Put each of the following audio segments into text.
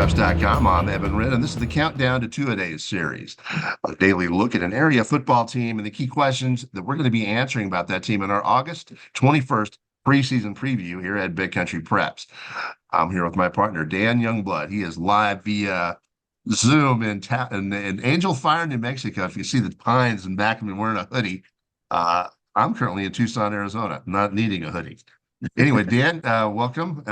BigCountryPreps.com. I'm Evan Wren, and this is the Countdown to Two-A-Days series, a daily look at an area football team and the key questions that we're going to be answering about that team in our August 21st preseason preview here at Big Country Preps. I'm here with my partner, Dan Youngblood. He is live via Zoom in Angel Fire, New Mexico. If you see the pines in back of me wearing a hoodie, I'm currently in Tucson, Arizona, not needing a hoodie. Anyway, Dan, welcome.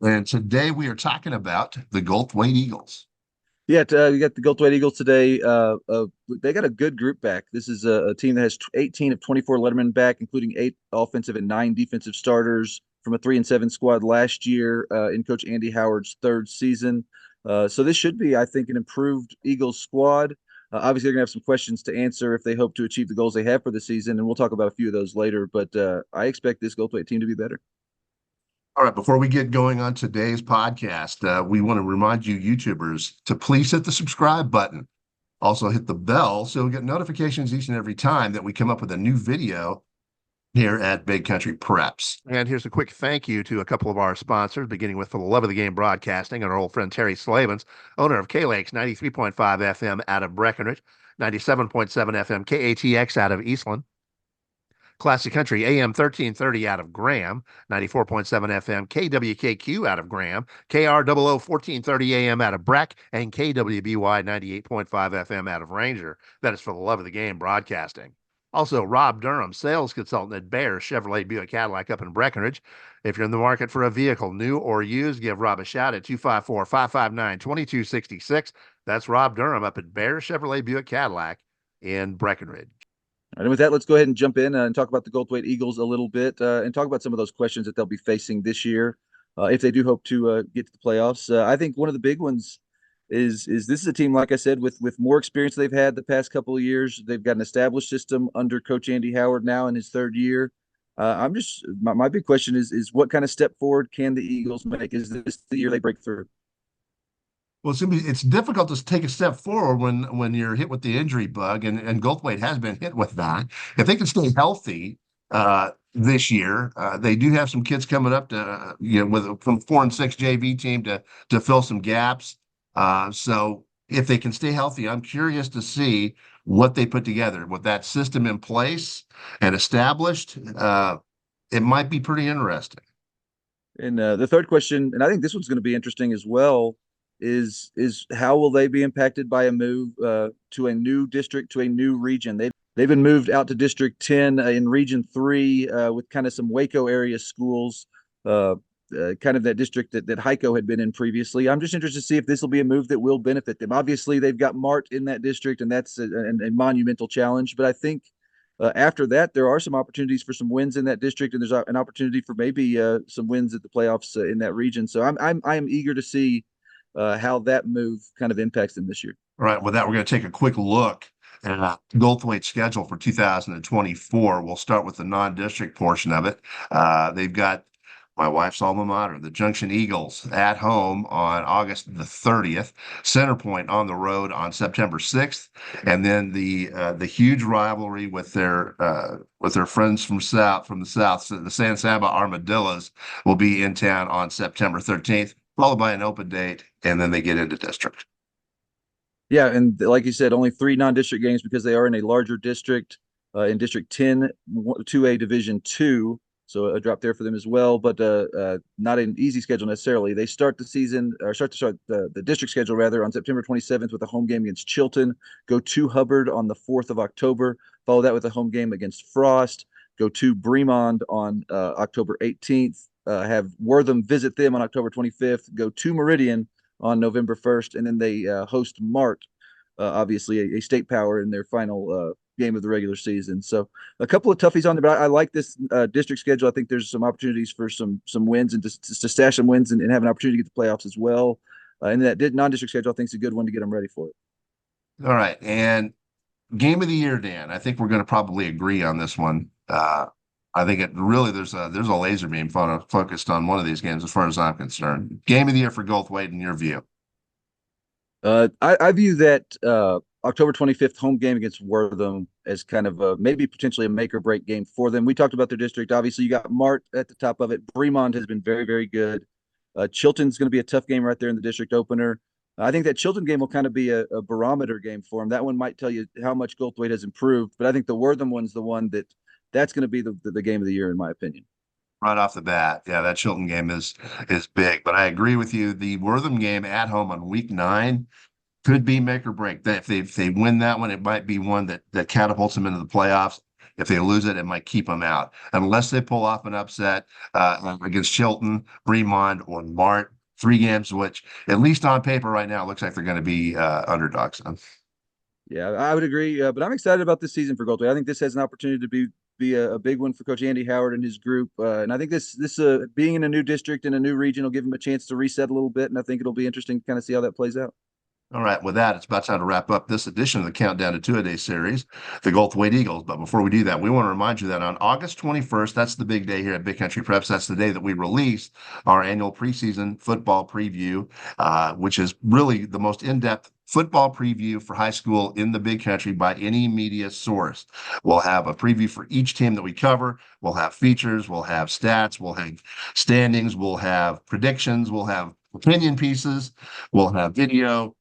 And today we are talking about the Goldthwaite Eagles. Yeah, we got the Goldthwaite Eagles today. They got a good group back. This is a team that has 18 of 24 lettermen back, including 8 offensive and 9 defensive starters from a 3-7 squad last year in Coach Andy Howard's third season. So this should be, I think, an improved Eagles squad. Obviously, they're going to have some questions to answer if they hope to achieve the goals they have for the season, and we'll talk about a few of those later. But I expect this Goldthwaite team to be better. All right, before we get going on today's podcast, we want to remind you YouTubers to please hit the subscribe button. Also hit the bell so you'll get notifications each and every time that we come up with a new video here at Big Country Preps. And here's a quick thank you to a couple of our sponsors, beginning with For the Love of the Game Broadcasting and our old friend Terry Slavens, owner of K-Lakes 93.5 FM out of Breckenridge, 97.7 FM KATX out of Eastland, Classic Country AM 1330 out of Graham, 94.7 FM KWKQ out of Graham, KROO 1430 AM out of Breck, and KWBY 98.5 FM out of Ranger. That is For the Love of the Game Broadcasting. Also, Rob Durham, sales consultant at Bear Chevrolet Buick Cadillac up in Breckenridge. If you're in the market for a vehicle, new or used, give Rob a shout at 254-559-2266. That's Rob Durham up at Bear Chevrolet Buick Cadillac in Breckenridge. And with that, let's go ahead and jump in and talk about the Goldthwaite Eagles a little bit and talk about some of those questions that they'll be facing this year if they do hope to get to the playoffs. I think one of the big ones is this is a team, like I said, with more experience they've had the past couple of years. They've got an established system under Coach Andy Howard now in his third year. My big question is what kind of step forward can the Eagles make? Is this the year they break through? Well, it's difficult to take a step forward when you're hit with the injury bug, and Goldthwaite has been hit with that. If they can stay healthy this year, they do have some kids coming up to from 4 and 6 JV team to fill some gaps. So if they can stay healthy, I'm curious to see what they put together with that system in place and established. It might be pretty interesting. And the third question, and I think this one's going to be interesting as well, is how will they be impacted by a move to a new district, to a new region? They've been moved out to District 10 in Region 3 with kind of some Waco area schools, kind of that district that Heiko had been in previously. I'm just interested to see if this will be a move that will benefit them. Obviously, they've got Mart in that district, and that's a monumental challenge. But I think after that, there are some opportunities for some wins in that district, and there's an opportunity for maybe some wins at the playoffs in that region. So I am eager to see how that move kind of impacts them this year. All right, with that, we're going to take a quick look at Goldthwaite's schedule for 2024. We'll start with the non-district portion of it. They've got my wife's alma mater, the Junction Eagles, at home on August the 30th, Centerpoint on the road on September 6th, and then the huge rivalry with their friends from the south, so the San Saba Armadillos will be in town on September 13th, followed by an open date, and then they get into district. Yeah, and like you said, only 3 non-district games because they are in a larger district, in District 10, 2A Division 2, so a drop there for them as well, but not an easy schedule necessarily. They start the season, or start the district schedule rather, on September 27th with a home game against Chilton, go to Hubbard on the 4th of October, follow that with a home game against Frost, go to Bremond on October 18th, have Wortham visit them on October 25th, go to Meridian on November 1st, and then they host Mart, obviously a state power in their final game of the regular season. So a couple of toughies on there, but I like this district schedule. I think there's some opportunities for some wins and to stash some wins and have an opportunity to get the playoffs as well. And that non-district schedule I think is a good one to get them ready for it. All right, and game of the year, Dan. I think we're going to probably agree on this one. I think it really there's a laser beam focused on one of these games as far as I'm concerned. Game of the year for Goldthwaite in your view? I view that October 25th home game against Wortham as kind of maybe potentially a make or break game for them. We talked about their district. Obviously, you got Mart at the top of it. Bremond has been very, very good. Chilton's going to be a tough game right there in the district opener. I think that Chilton game will kind of be a barometer game for him. That one might tell you how much Goldthwaite has improved, but I think the Wortham one's the one that's going to be the game of the year, in my opinion. Right off the bat. Yeah, that Chilton game is big. But I agree with you. The Wortham game at home on week 9 could be make or break. That if they win that one, it might be one that catapults them into the playoffs. If they lose it, it might keep them out. Unless they pull off an upset against Chilton, Bremond, or Mart. 3 games, which at least on paper right now looks like they're going to be underdogs. Yeah, I would agree. But I'm excited about this season for Goldthwaite. I think this has an opportunity to be a big one for Coach Andy Howard and his group. And I think this being in a new district in a new region will give him a chance to reset a little bit. And I think it'll be interesting to kind of see how that plays out. All right, with that, it's about time to wrap up this edition of the Countdown to Two-A-Day series, the Goldthwaite Eagles. But before we do that, we want to remind you that on August 21st, that's the big day here at Big Country Preps. That's the day that we release our annual preseason football preview, which is really the most in-depth football preview for high school in the Big Country by any media source. We'll have a preview for each team that we cover. We'll have features, we'll have stats, we'll have standings, we'll have predictions, we'll have opinion pieces, we'll have video.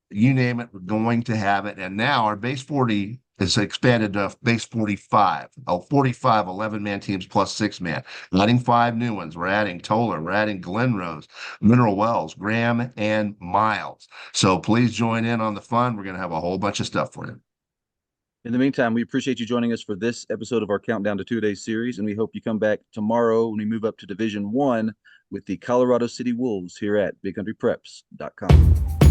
You name it, we're going to have it. And now our base 40 is expanded to base 45, 45 11-man teams plus 6-man. Adding 5 new ones. We're adding Toller, we're adding Glenrose, Mineral Wells, Graham, and Miles. So please join in on the fun. We're going to have a whole bunch of stuff for you. In the meantime, we appreciate you joining us for this episode of our Countdown to Two-A-Day series, and we hope you come back tomorrow when we move up to Division 1 with the Colorado City Wolves here at BigCountryPreps.com.